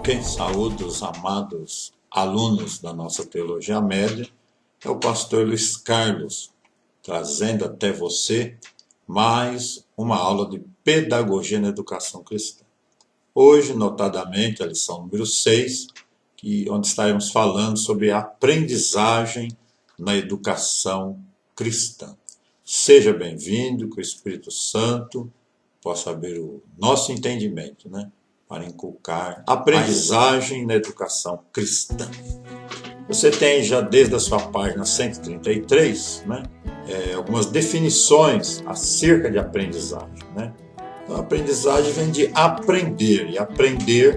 Quem saúda os amados alunos da nossa Teologia Média é o pastor Luiz Carlos, trazendo até você mais uma aula de Pedagogia na Educação Cristã. Hoje, notadamente, a lição número 6, onde estaremos falando sobre a aprendizagem na educação cristã. Seja bem-vindo, que o Espírito Santo possa abrir o nosso entendimento, para inculcar a aprendizagem na educação cristã. Você tem já desde a sua página 133, algumas definições acerca de aprendizagem. Então, a aprendizagem vem de aprender, e aprender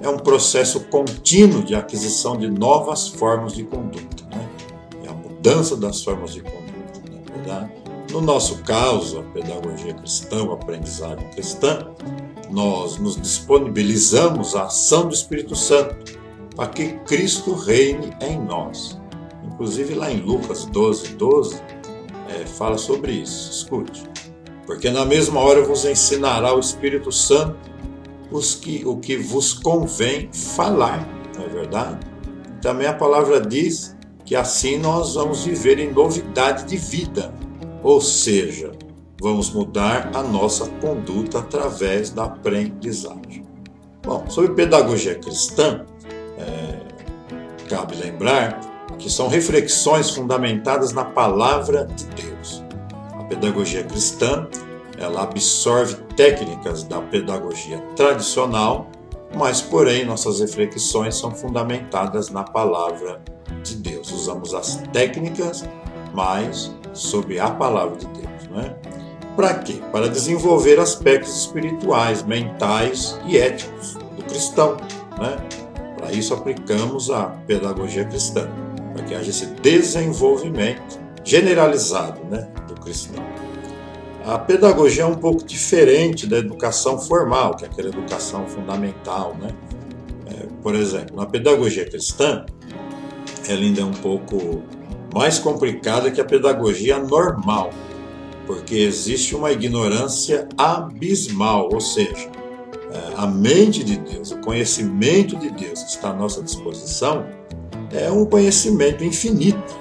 é um processo contínuo de aquisição de novas formas de conduta. É a mudança das formas de conduta, não é verdade? No nosso caso, a pedagogia cristã, a aprendizagem cristã, nós nos disponibilizamos à ação do Espírito Santo para que Cristo reine em nós. Inclusive lá em Lucas 12, fala sobre isso. Escute. Porque na mesma hora vos ensinará o Espírito Santo o que vos convém falar, não é verdade? Também a palavra diz que assim nós vamos viver em novidade de vida, ou seja, vamos mudar a nossa conduta através da aprendizagem. Bom, sobre pedagogia cristã, cabe lembrar que são reflexões fundamentadas na palavra de Deus. A pedagogia cristã, ela absorve técnicas da pedagogia tradicional, mas, porém, nossas reflexões são fundamentadas na palavra de Deus. Usamos as técnicas, mas sob a palavra de Deus. Para quê? Para desenvolver aspectos espirituais, mentais e éticos do cristão. Para isso aplicamos a pedagogia cristã, para que haja esse desenvolvimento generalizado do cristão. A pedagogia é um pouco diferente da educação formal, que é aquela educação fundamental. Por exemplo, na pedagogia cristã, ela ainda é um pouco mais complicada que a pedagogia normal, porque existe uma ignorância abismal, ou seja, a mente de Deus, o conhecimento de Deus que está à nossa disposição é um conhecimento infinito.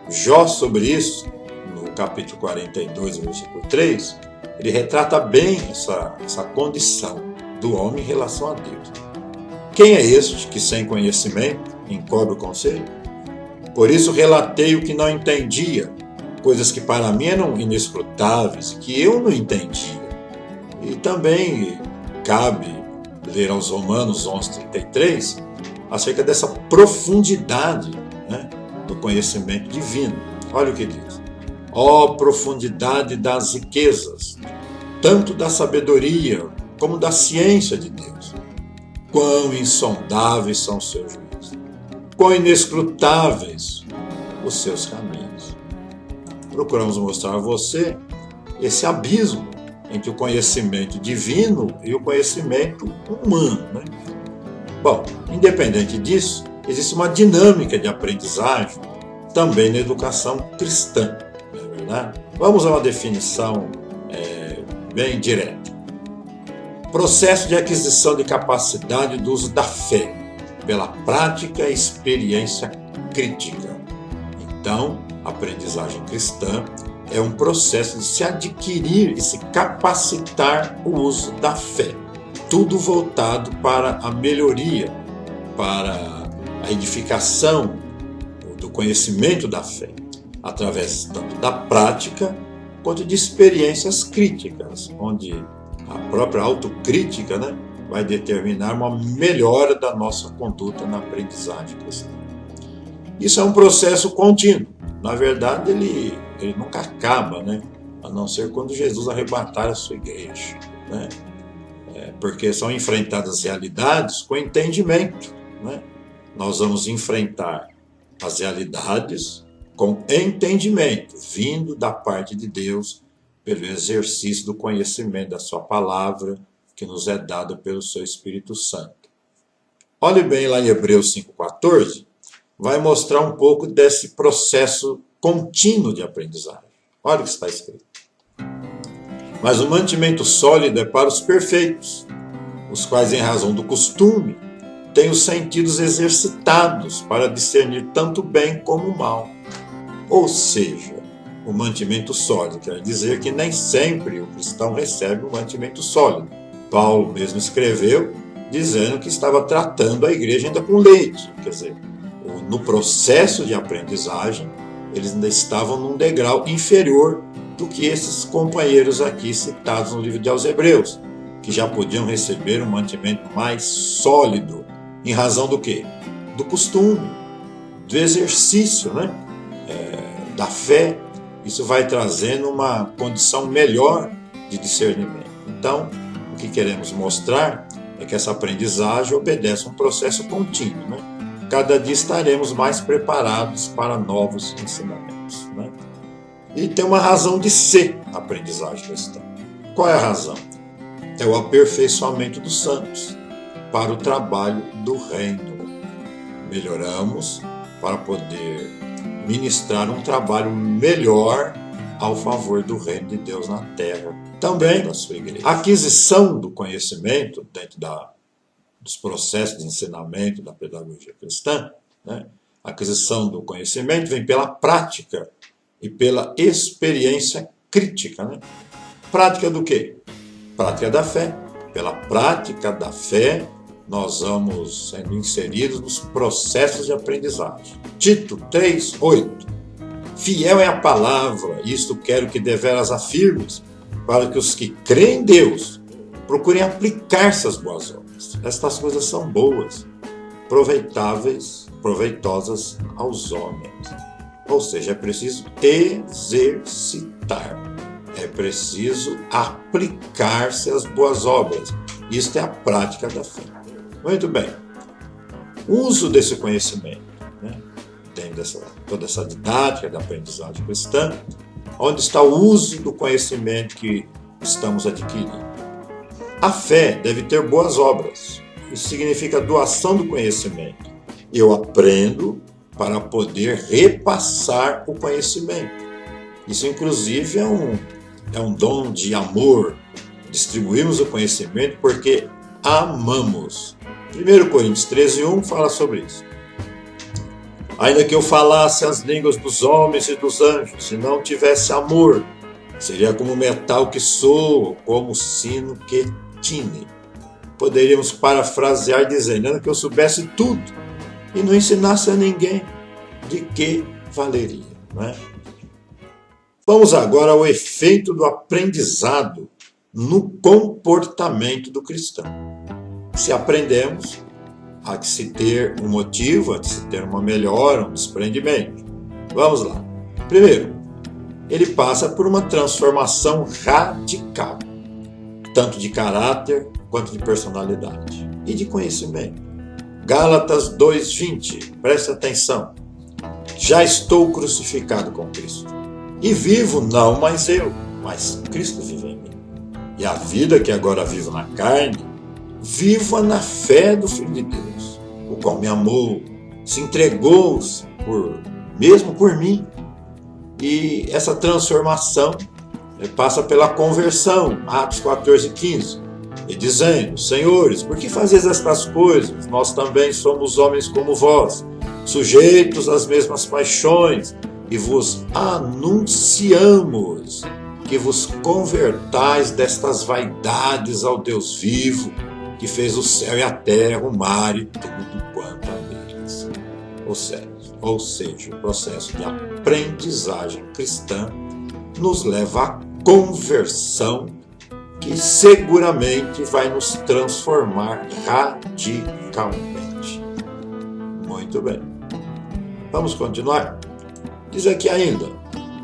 Jó, sobre isso, no capítulo 42, versículo 3, ele retrata bem essa condição do homem em relação a Deus. Quem é este que sem conhecimento encobre o conselho? Por isso relatei o que não entendia, coisas que para mim eram inescrutáveis, que eu não entendia. E também cabe ler aos Romanos 11:33 acerca dessa profundidade do conhecimento divino. Olha o que diz. Ó profundidade das riquezas, tanto da sabedoria como da ciência de Deus. Quão insondáveis são os seus juízos, quão inescrutáveis os seus caminhos. Procuramos mostrar a você esse abismo entre o conhecimento divino e o conhecimento humano. Bom, independente disso, existe uma dinâmica de aprendizagem também na educação cristã, não é verdade? Vamos a uma definição bem direta. Processo de aquisição de capacidade do uso da fé, pela prática e experiência crítica. Então, a aprendizagem cristã é um processo de se adquirir e se capacitar o uso da fé. Tudo voltado para a melhoria, para a edificação do conhecimento da fé, através tanto da prática quanto de experiências críticas, onde a própria autocrítica vai determinar uma melhora da nossa conduta na aprendizagem cristã. Isso é um processo contínuo. Na verdade, ele nunca acaba, a não ser quando Jesus arrebatar a sua igreja. Porque são enfrentadas realidades com entendimento. Nós vamos enfrentar as realidades com entendimento, vindo da parte de Deus, pelo exercício do conhecimento da sua palavra, que nos é dado pelo seu Espírito Santo. Olhe bem lá em Hebreus 5,14, vai mostrar um pouco desse processo contínuo de aprendizagem. Olha o que está escrito. Mas o mantimento sólido é para os perfeitos, os quais, em razão do costume, tem os sentidos exercitados para discernir tanto o bem como o mal. Ou seja, o mantimento sólido quer dizer que nem sempre o cristão recebe um mantimento sólido. Paulo mesmo escreveu dizendo que estava tratando a igreja ainda com leite. Quer dizer, no processo de aprendizagem, eles ainda estavam num degrau inferior do que esses companheiros aqui citados no livro aos Hebreus, que já podiam receber um mantimento mais sólido, em razão do quê? Do costume, do exercício, né? Da fé. Isso vai trazendo uma condição melhor de discernimento. Então, o que queremos mostrar é que essa aprendizagem obedece a um processo contínuo, né? Cada dia estaremos mais preparados para novos ensinamentos, né? E tem uma razão de ser a aprendizagem cristã. Qual é a razão? É o aperfeiçoamento dos santos para o trabalho do reino. Melhoramos para poder ministrar um trabalho melhor ao favor do reino de Deus na terra, também da sua igreja. A aquisição do conhecimento dentro dos processos de ensinamento da pedagogia cristã, né? A aquisição do conhecimento vem pela prática e pela experiência crítica, né? Prática do quê? Prática da fé. Pela prática da fé, nós vamos sendo inseridos nos processos de aprendizagem. Tito 3:8. Fiel é a palavra, isto quero que deveras afirmes, para que os que creem em Deus procurem aplicar essas boas obras. Estas coisas são boas, proveitosas aos homens. Ou seja, é preciso exercitar. É preciso aplicar-se às boas obras. Isto é a prática da fé. Muito bem. O uso desse conhecimento, né? Tem toda essa didática da aprendizagem cristã, onde está o uso do conhecimento que estamos adquirindo. A fé deve ter boas obras. Isso significa a doação do conhecimento. Eu aprendo para poder repassar o conhecimento. Isso, inclusive, é um dom de amor. Distribuímos o conhecimento porque amamos. 1 Coríntios 13:1 fala sobre isso. Ainda que eu falasse as línguas dos homens e dos anjos, se não tivesse amor, seria como metal que soa, como sino que tine. Poderíamos parafrasear dizendo, ainda que eu soubesse tudo e não ensinasse a ninguém, de que valeria, não é? Vamos agora ao efeito do aprendizado no comportamento do cristão. Se aprendemos, há que se ter um motivo, há que se ter uma melhora, um desprendimento. Vamos lá. Primeiro, ele passa por uma transformação radical, tanto de caráter quanto de personalidade e de conhecimento. Gálatas 2:20, preste atenção. Já estou crucificado com Cristo. E vivo não mais eu, mas Cristo vive em mim. E a vida que agora vivo na carne, vivo-a na fé do Filho de Deus, o qual me amou, se entregou mesmo por mim. E essa transformação passa pela conversão, Atos 14:15, e dizendo, Senhores, por que fazeis estas coisas? Nós também somos homens como vós, sujeitos às mesmas paixões, e vos anunciamos que vos convertais destas vaidades ao Deus vivo, que fez o céu e a terra, o mar e tudo quanto há neles. Ou seja, o processo de aprendizagem cristã nos leva à conversão, que seguramente vai nos transformar radicalmente. Muito bem. Vamos continuar? Diz aqui ainda,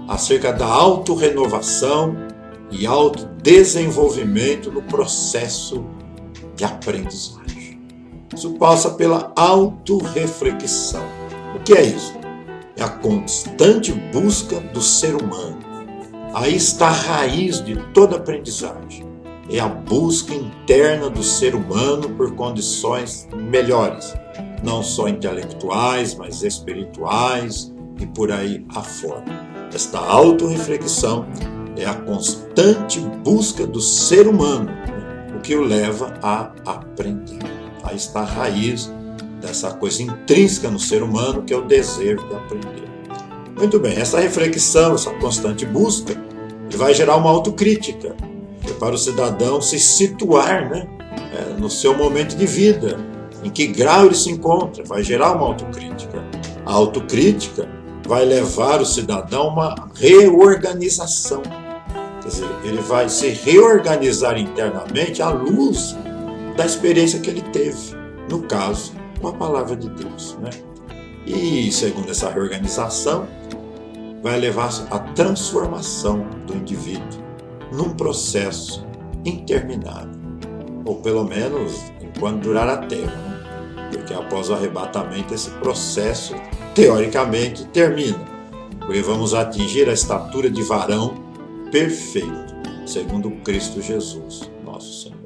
acerca da autorrenovação e autodesenvolvimento no processo de aprendizagem. Isso passa pela autorreflexão. O que é isso? É a constante busca do ser humano. Aí está a raiz de toda aprendizagem. É a busca interna do ser humano por condições melhores, não só intelectuais, mas espirituais e por aí afora. Esta autorreflexão é a constante busca do ser humano, o que o leva a aprender. Aí está a raiz dessa coisa intrínseca no ser humano, que é o desejo de aprender. Muito bem, essa reflexão, essa constante busca, vai gerar uma autocrítica, que é para o cidadão se situar, né, no seu momento de vida, em que grau ele se encontra, vai gerar uma autocrítica. A autocrítica vai levar o cidadão a uma reorganização. Quer dizer, ele vai se reorganizar internamente à luz da experiência que ele teve, no caso, com a palavra de Deus, né? E, segundo essa reorganização, vai levar à transformação do indivíduo num processo interminável, ou pelo menos enquanto durar a terra, né? Porque após o arrebatamento esse processo, teoricamente, termina, porque vamos atingir a estatura de varão perfeito, segundo Cristo Jesus, nosso Senhor.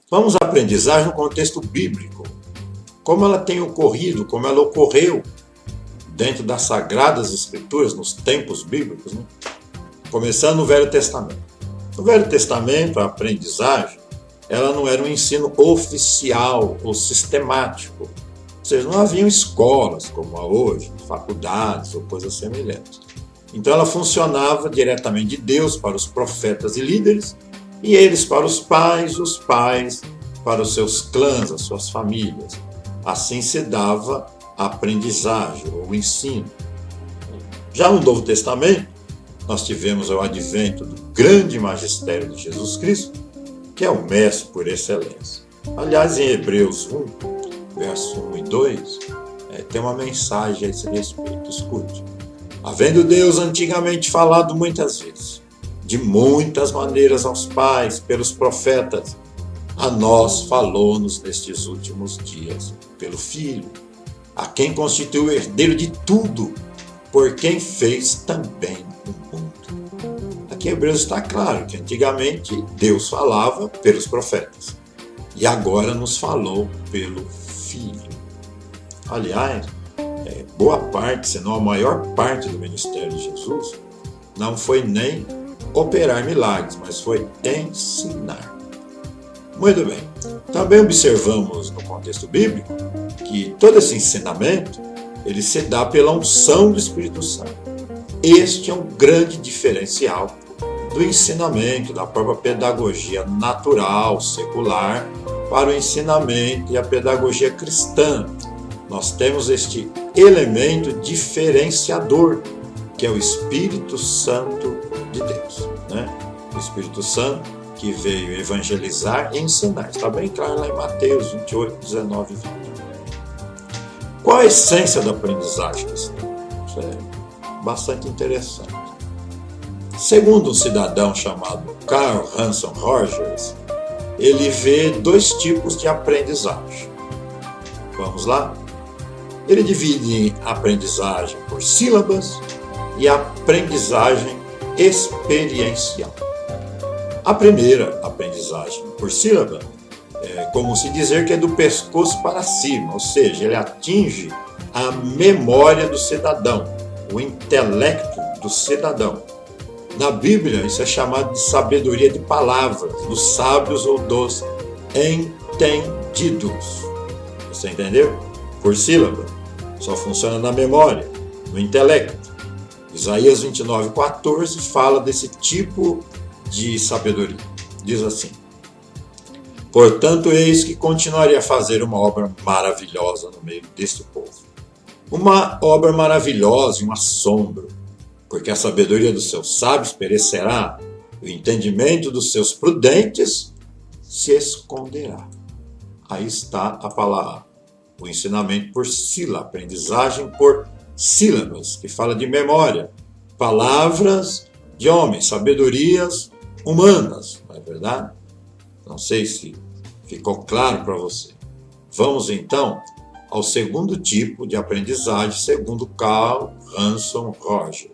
Vamos à aprendizagem no contexto bíblico, como ela tem ocorrido, como ela ocorreu dentro das Sagradas Escrituras, nos tempos bíblicos, né? Começando no Velho Testamento. No Velho Testamento, a aprendizagem, ela não era um ensino oficial ou sistemático. Ou seja, não haviam escolas como há hoje, faculdades ou coisas semelhantes. Então ela funcionava diretamente de Deus para os profetas e líderes, e eles para os pais para os seus clãs, as suas famílias. Assim se dava a aprendizagem ou o ensino. Já no Novo Testamento, nós tivemos o advento do grande magistério de Jesus Cristo, que é o mestre por excelência. Aliás, em Hebreus 1, verso 1 e 2, tem uma mensagem a esse respeito. Escute. Havendo Deus antigamente falado muitas vezes, de muitas maneiras aos pais, pelos profetas, a nós falou-nos nestes últimos dias, pelo Filho, a quem constituiu o herdeiro de tudo, por quem fez também o mundo. Aqui em Hebreus está claro que antigamente Deus falava pelos profetas e agora nos falou pelo Filho. Aliás, boa parte, se não a maior parte do ministério de Jesus, não foi nem operar milagres, mas foi ensinar. Muito bem. Também observamos no contexto bíblico que todo esse ensinamento ele se dá pela unção do Espírito Santo. Este é um grande diferencial do ensinamento, da própria pedagogia natural, secular, para o ensinamento e a pedagogia cristã. Nós temos este elemento diferenciador, que é o Espírito Santo de Deus, né? O Espírito Santo que veio evangelizar e ensinar. Está bem claro lá em Mateus 28, 19 e 20. Qual a essência da aprendizagem cristã? Isso é bastante interessante. Segundo um cidadão chamado Carl Hanson Rogers, ele vê dois tipos de aprendizagem. Vamos lá? Ele divide a aprendizagem por sílabas e a aprendizagem experiencial. A primeira aprendizagem por sílaba é como se dizer que é do pescoço para cima, ou seja, ele atinge a memória do cidadão, o intelecto do cidadão. Na Bíblia, isso é chamado de sabedoria de palavras, dos sábios ou dos entendidos. Você entendeu? Por sílaba. Só funciona na memória, no intelecto. Isaías 29:14 fala desse tipo de sabedoria. Diz assim: portanto, eis que continuarei a fazer uma obra maravilhosa no meio deste povo. Uma obra maravilhosa e um assombro, porque a sabedoria dos seus sábios perecerá, e o entendimento dos seus prudentes se esconderá. Aí está a palavra, o ensinamento por sílaba, aprendizagem por sílabas, que fala de memória, palavras de homens, sabedorias humanas, não é verdade? Não sei se ficou claro para você. Vamos então ao segundo tipo de aprendizagem, segundo Carl Hanson Rogers.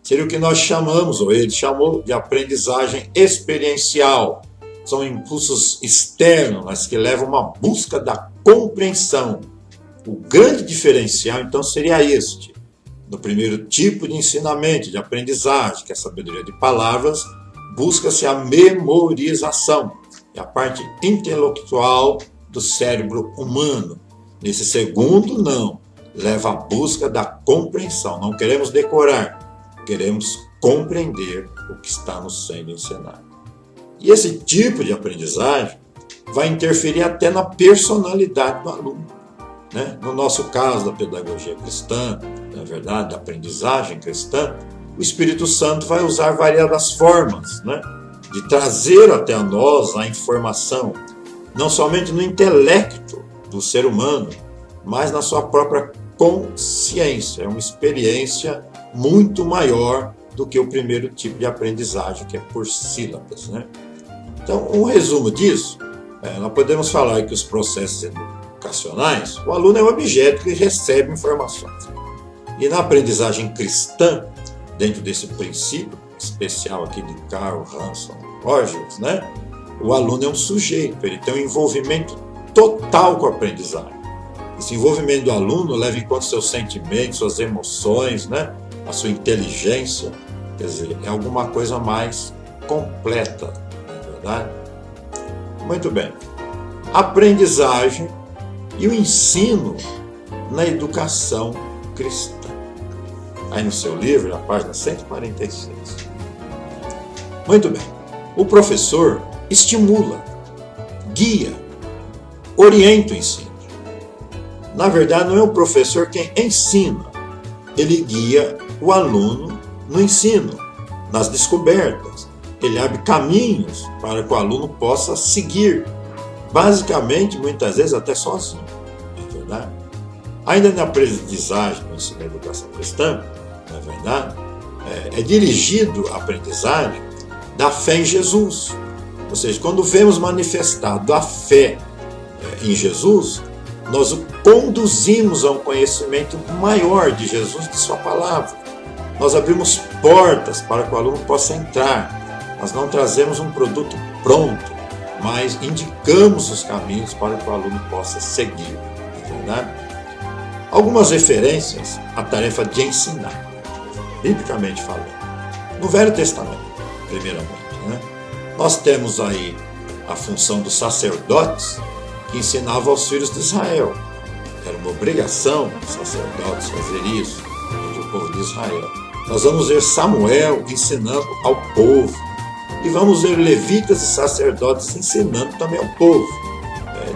Seria o que nós chamamos, ou ele chamou, de aprendizagem experiencial. São impulsos externos, mas que levam a uma busca da compreensão. O grande diferencial, então, seria este. No primeiro tipo de ensinamento, de aprendizagem, que é a sabedoria de palavras, busca-se a memorização. E a parte intelectual do cérebro humano. Nesse segundo, não. Leva à busca da compreensão. Não queremos decorar, queremos compreender o que está nos sendo ensinado. E esse tipo de aprendizagem vai interferir até na personalidade do aluno, né? No nosso caso, da pedagogia cristã, na verdade, da aprendizagem cristã, o Espírito Santo vai usar variadas formas, né, de trazer até a nós a informação, não somente no intelecto do ser humano, mas na sua própria consciência. É uma experiência muito maior do que o primeiro tipo de aprendizagem, que é por sílabas, né? Então, um resumo disso, nós podemos falar que os processos educacionais, o aluno é um objeto que recebe informações. E na aprendizagem cristã, dentro desse princípio especial aqui de Carl Hanson Rogers, né, o aluno é um sujeito, ele tem um envolvimento total com a aprendizagem. Esse envolvimento do aluno leva em conta seus sentimentos, suas emoções, né, a sua inteligência, quer dizer, é alguma coisa mais completa, não é verdade? Muito bem. Aprendizagem e o ensino na educação cristã. Aí no seu livro, na página 146. Muito bem. O professor estimula, guia, orienta o ensino. Na verdade, não é o professor quem ensina. Ele guia o aluno no ensino, nas descobertas. Ele abre caminhos para que o aluno possa seguir. Basicamente, muitas vezes, até sozinho. Não é verdade? Ainda na aprendizagem, no ensino da educação cristã, não é verdade? É dirigido a aprendizagem da fé em Jesus. Ou seja, quando vemos manifestado a fé em Jesus, nós o conduzimos a um conhecimento maior de Jesus, de sua palavra. Nós abrimos portas para que o aluno possa entrar. Nós não trazemos um produto pronto, mas indicamos os caminhos para que o aluno possa seguir. Não é verdade? Algumas referências à tarefa de ensinar, biblicamente falando. No Velho Testamento, primeiramente, né? Nós temos aí a função dos sacerdotes que ensinavam aos filhos de Israel. Era uma obrigação dos sacerdotes fazer isso entre o povo de Israel. Nós vamos ver Samuel ensinando ao povo. E vamos ver levitas e sacerdotes ensinando também ao povo.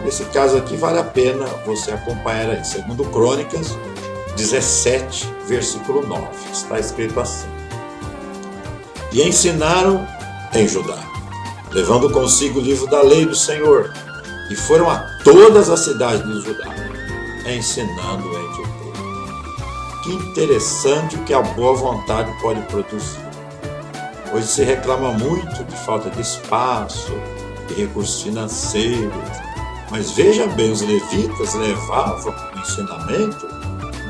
Nesse caso aqui vale a pena você acompanhar aí, segundo Crônicas 17, versículo 9. Está escrito assim: E ensinaram em Judá, levando consigo o livro da lei do Senhor, e foram a todas as cidades de Judá, ensinando entre o povo. Que interessante o que a boa vontade pode produzir. Hoje se reclama muito de falta de espaço, de recursos financeiros, mas veja bem, os levitas levavam o ensinamento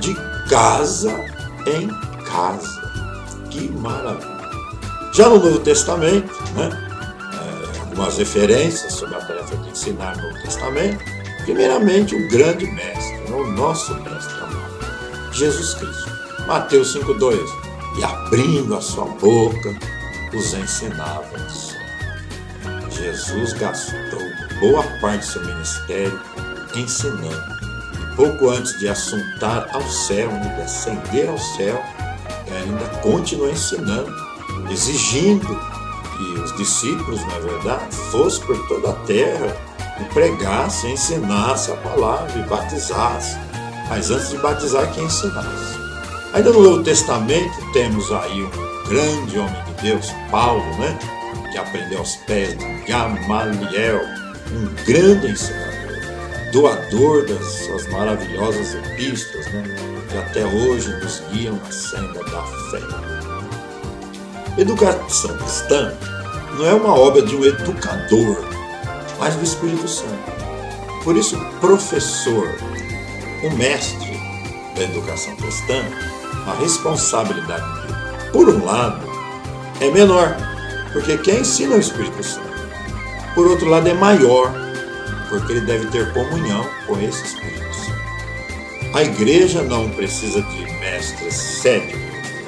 de casa em casa. Que maravilha! Já no Novo Testamento, né, algumas referências sobre a tarefa de ensinar no Novo Testamento. Primeiramente, o grande mestre, o nosso mestre amado, Jesus Cristo. Mateus 5,2. E abrindo a sua boca, os ensinava o ensino. Jesus gastou boa parte do seu ministério ensinando. E pouco antes de assuntar ao céu, de descender ao céu, ele ainda continuou ensinando, exigindo que os discípulos, na verdade, fossem por toda a terra e pregassem, ensinassem a palavra e batizassem. Mas antes de batizar, que ensinasse. Ainda no Novo Testamento temos aí um grande homem de Deus, Paulo, né, que aprendeu aos pés de Gamaliel, um grande ensinador, doador das suas maravilhosas epístolas, né, que até hoje nos guiam na senda da fé. Educação cristã não é uma obra de um educador, mas do Espírito Santo. Por isso, o professor, o mestre da educação cristã, a responsabilidade dele, por um lado, é menor, porque quem ensina é o Espírito Santo. Por outro lado, é maior, porque ele deve ter comunhão com esse Espírito Santo. A igreja não precisa de mestres céticos,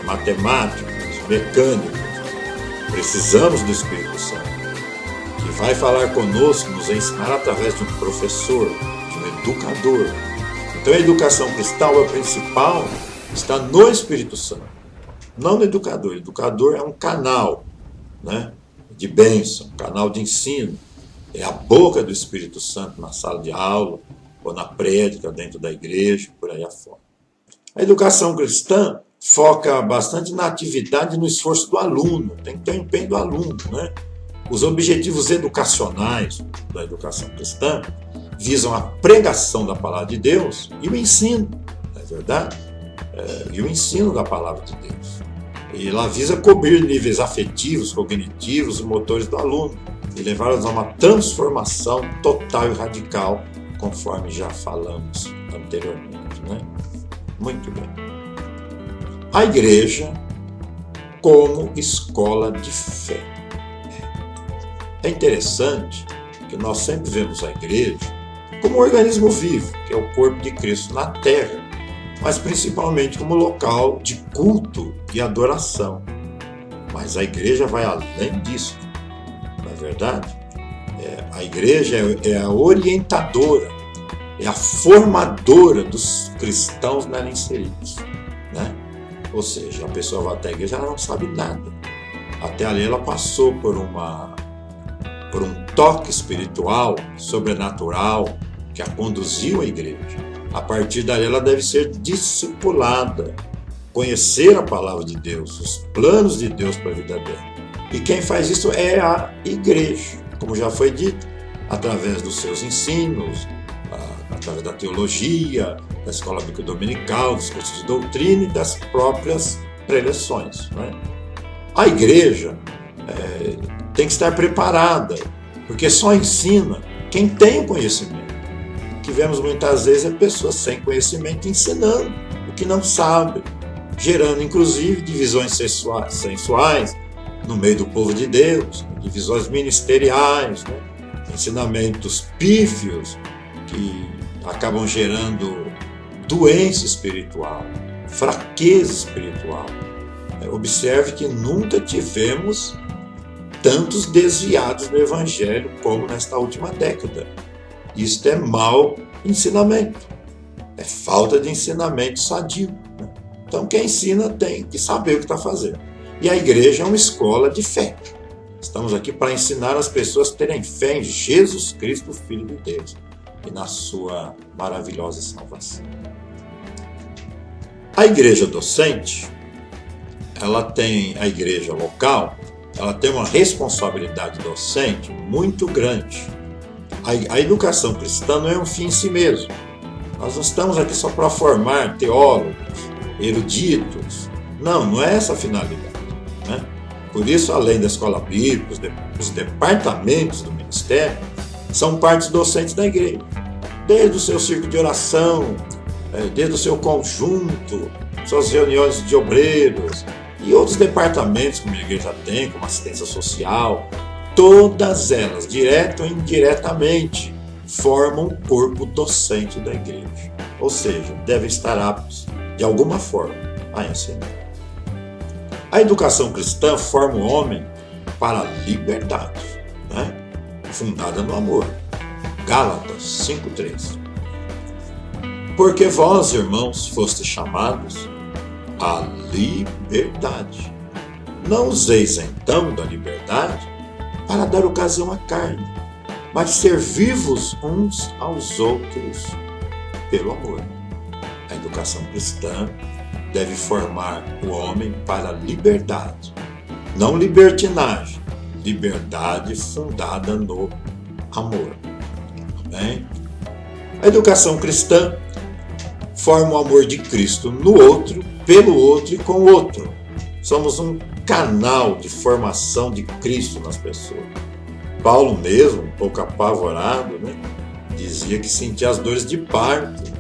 matemáticos, mecânicos. Precisamos do Espírito Santo, que vai falar conosco, nos ensinar através de um professor, de um educador. Então a educação cristã, a principal, está no Espírito Santo, não no educador. O educador é um canal, né, de bênção, um canal de ensino. É a boca do Espírito Santo na sala de aula, ou na prédica, dentro da igreja, por aí afora. A educação cristã foca bastante na atividade e no esforço do aluno, tem que ter o empenho do aluno, né? Os objetivos educacionais da educação cristã visam a pregação da palavra de Deus e o ensino, não é verdade? E o ensino da palavra de Deus. E ela visa cobrir níveis afetivos, cognitivos e motores do aluno e levá-los a uma transformação total e radical, conforme já falamos anteriormente, né? Muito bem. A igreja como escola de fé. É interessante que nós sempre vemos a igreja como um organismo vivo, que é o corpo de Cristo na terra, mas principalmente como local de culto e adoração. Mas a igreja vai além disso, não é verdade? A igreja é a orientadora, é a formadora dos cristãos nela inseridos, né? Ou seja, a pessoa vai até a igreja, ela não sabe nada. Até ali ela passou por um toque espiritual, sobrenatural, que a conduziu à igreja. A partir dali ela deve ser discipulada, conhecer a palavra de Deus, os planos de Deus para a vida dela. E quem faz isso é a igreja, como já foi dito, através dos seus ensinos, através da teologia, da escola bíblica dominical, dos cursos de doutrina e das próprias preleções, né? A igreja tem que estar preparada, porque só ensina quem tem conhecimento. O que vemos muitas vezes é pessoas sem conhecimento ensinando o que não sabem, gerando inclusive divisões sensuais no meio do povo de Deus, divisões ministeriais, né? Ensinamentos pífios que acabam gerando doença espiritual, fraqueza espiritual. Observe que nunca tivemos tantos desviados do Evangelho como nesta última década. Isto é mau ensinamento, é falta de ensinamento sadio, né? Então quem ensina tem que saber o que está fazendo. E a igreja é uma escola de fé. Estamos aqui para ensinar as pessoas a terem fé em Jesus Cristo, Filho de Deus, e na sua maravilhosa salvação. A igreja docente, a igreja local, ela tem uma responsabilidade docente muito grande. A educação cristã não é um fim em si mesmo. Nós não estamos aqui só para formar teólogos, eruditos. Não é essa a finalidade, né? Por isso, além da escola bíblica, os departamentos do ministério são partes docentes da igreja. Desde o seu círculo de oração, desde o seu conjunto, suas reuniões de obreiros e outros departamentos que a igreja tem, como assistência social, todas elas, direta ou indiretamente, formam o corpo docente da igreja. Ou seja, devem estar aptos, de alguma forma, a ensinar. A educação cristã forma o homem para a liberdade, né? Fundada no amor. Gálatas 5:3. Porque vós, irmãos, fostes chamados à liberdade. Não useis então da liberdade para dar ocasião à carne, mas servi-vos uns aos outros pelo amor. A educação cristã deve formar o homem para a liberdade, não libertinagem, liberdade fundada no amor. Amém? A educação cristã forma o amor de Cristo no outro, pelo outro e com o outro. Somos um canal de formação de Cristo nas pessoas. Paulo mesmo, um pouco apavorado, né, dizia que sentia as dores de parto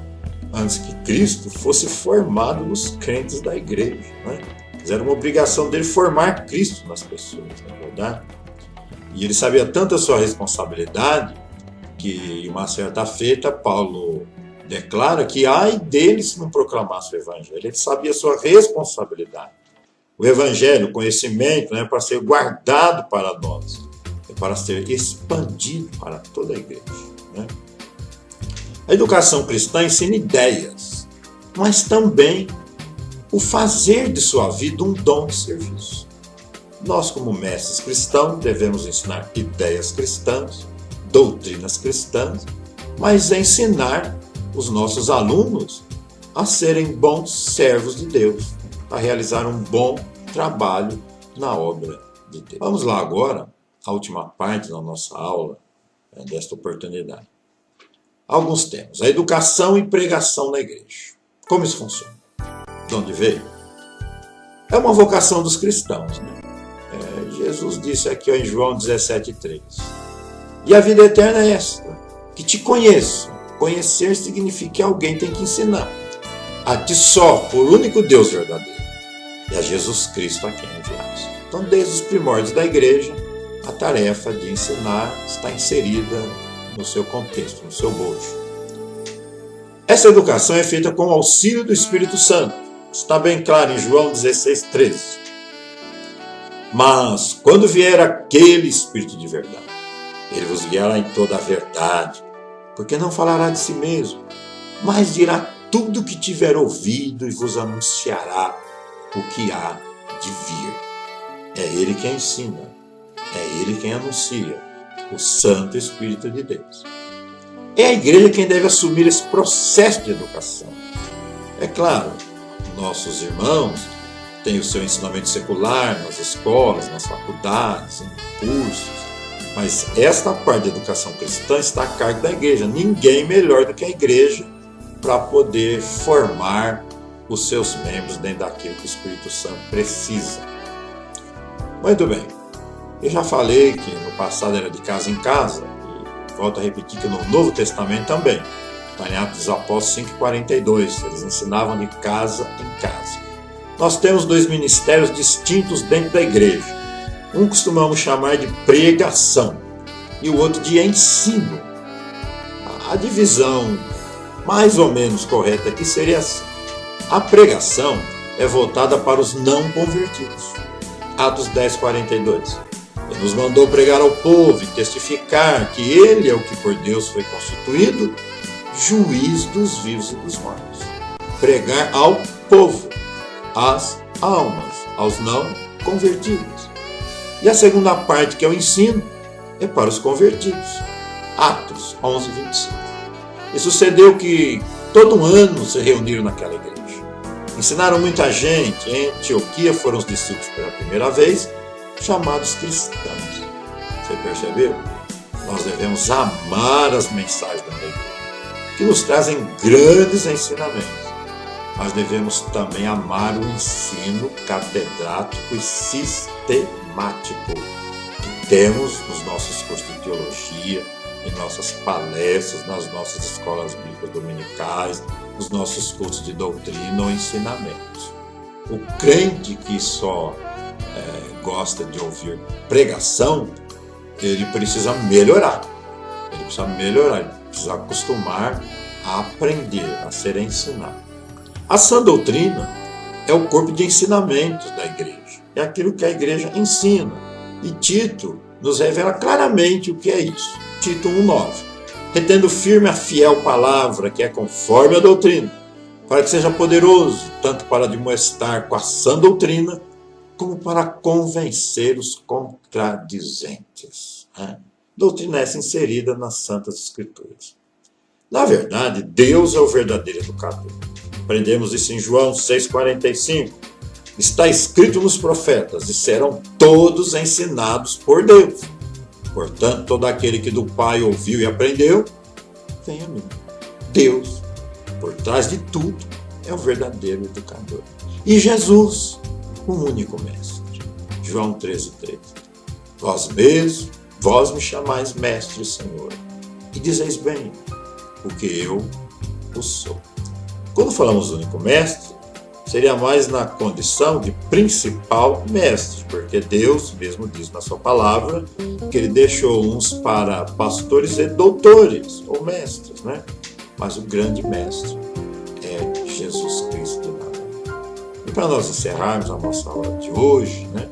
antes que Cristo fosse formado nos crentes da igreja, né? Era uma obrigação dele formar Cristo nas pessoas, não é verdade? E ele sabia tanto a sua responsabilidade que, em uma certa feita, Paulo declara que ai dele se não proclamasse o Evangelho. Ele sabia a sua responsabilidade. O Evangelho, o conhecimento, não é para ser guardado para nós, é para ser expandido para toda a igreja, né? A educação cristã ensina ideias, mas também o fazer de sua vida um dom de serviço. Nós, como mestres cristãos, devemos ensinar ideias cristãs, doutrinas cristãs, mas ensinar os nossos alunos a serem bons servos de Deus, a realizar um bom trabalho na obra de Deus. Vamos lá agora, a última parte da nossa aula, desta oportunidade. Alguns temas. A educação e pregação na igreja. Como isso funciona? De onde veio? É uma vocação dos cristãos, né? Jesus disse aqui em João 17,3. E a vida eterna é esta, que te conheço. Conhecer significa que alguém tem que ensinar. A ti só, por único Deus verdadeiro. E a Jesus Cristo a quem enviaste. Então, desde os primórdios da igreja, a tarefa de ensinar está inserida no seu contexto, no seu bojo. Essa educação é feita com o auxílio do Espírito Santo. Está bem claro em João 16,13. Mas, quando vier aquele Espírito de verdade, ele vos guiará em toda a verdade, porque não falará de si mesmo, mas dirá tudo o que tiver ouvido e vos anunciará o que há de vir. É ele quem ensina, é ele quem anuncia, o Santo Espírito de Deus. É a igreja quem deve assumir esse processo de educação. É claro, nossos irmãos têm o seu ensinamento secular nas escolas, nas faculdades, em cursos, mas esta parte da educação cristã está a cargo da igreja. Ninguém melhor do que a igreja para poder formar os seus membros dentro daquilo que o Espírito Santo precisa. Muito bem, eu já falei que no passado era de casa em casa, e volto a repetir que no Novo Testamento também. Está em Atos dos Apóstolos 5,42, eles ensinavam de casa em casa. Nós temos dois ministérios distintos dentro da igreja. Um costumamos chamar de pregação e o outro de ensino. A divisão mais ou menos correta aqui seria assim. A pregação é voltada para os não convertidos. Atos 10,42. Ele nos mandou pregar ao povo e testificar que ele é o que por Deus foi constituído, juiz dos vivos e dos mortos. Pregar ao povo, às almas, aos não convertidos. E a segunda parte, que é o ensino, é para os convertidos. Atos 11:25. E sucedeu que todo ano se reuniram naquela igreja. Ensinaram muita gente. Em Antioquia foram os discípulos pela primeira vez, chamados cristãos. Você percebeu? Nós devemos amar as mensagens da igreja, que nos trazem grandes ensinamentos. Mas devemos também amar o ensino catedrático e sistemático que temos nos nossos cursos de teologia, em nossas palestras, nas nossas escolas bíblicas dominicais, nos nossos cursos de doutrina ou ensinamentos. O crente que só gosta de ouvir pregação, ele precisa melhorar. Ele precisa acostumar a aprender, a ser ensinado. A sã doutrina é o corpo de ensinamentos da igreja. É aquilo que a igreja ensina. E Tito nos revela claramente o que é isso. Tito 1,9. Retendo firme a fiel palavra que é conforme a doutrina, para que seja poderoso, tanto para admoestar com a sã doutrina, como para convencer os contradizentes. Doutrina essa inserida nas Santas Escrituras. Na verdade, Deus é o verdadeiro educador. Aprendemos isso em João 6,45. Está escrito nos profetas, e serão todos ensinados por Deus. Portanto, todo aquele que do Pai ouviu e aprendeu, vem a mim. Deus, por trás de tudo, é o verdadeiro educador. E Jesus, o único mestre. João 13,13. Vós me chamais mestre e Senhor, e dizeis bem, porque eu o sou. Quando falamos único mestre, seria mais na condição de principal mestre, porque Deus mesmo diz na sua palavra que ele deixou uns para pastores e doutores, ou mestres, né? Mas o grande mestre é Jesus Cristo de Nazaré. E para nós encerrarmos a nossa aula de hoje, né?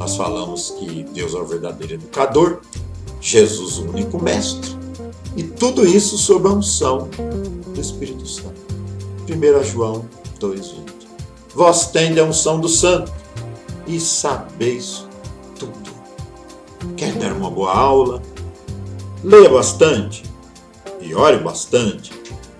Nós falamos que Deus é o verdadeiro educador, Jesus o único mestre, e tudo isso sob a unção do Espírito Santo. 1 João 2,20. Vós tendes a unção do Santo e sabeis tudo. Quer dar uma boa aula? Leia bastante e ore bastante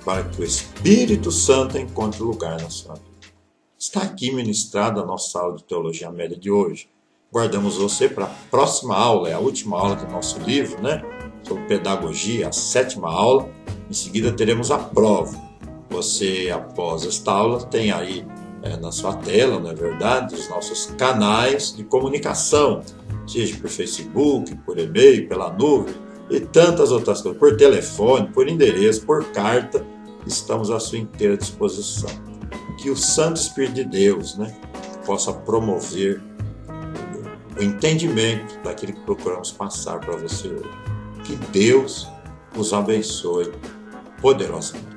para que o Espírito Santo encontre lugar na sua vida. Está aqui ministrada a nossa aula de Teologia Média de hoje. Guardamos você para a próxima aula, é a última aula do nosso livro, sobre pedagogia, a 7ª aula. Em seguida teremos a prova. Você, após esta aula, tem aí na sua tela, não é verdade, os nossos canais de comunicação, seja por Facebook, por e-mail, pela nuvem e tantas outras coisas, por telefone, por endereço, por carta, estamos à sua inteira disposição. Que o Santo Espírito de Deus possa promover o entendimento daquilo que procuramos passar para você hoje. Que Deus os abençoe poderosamente.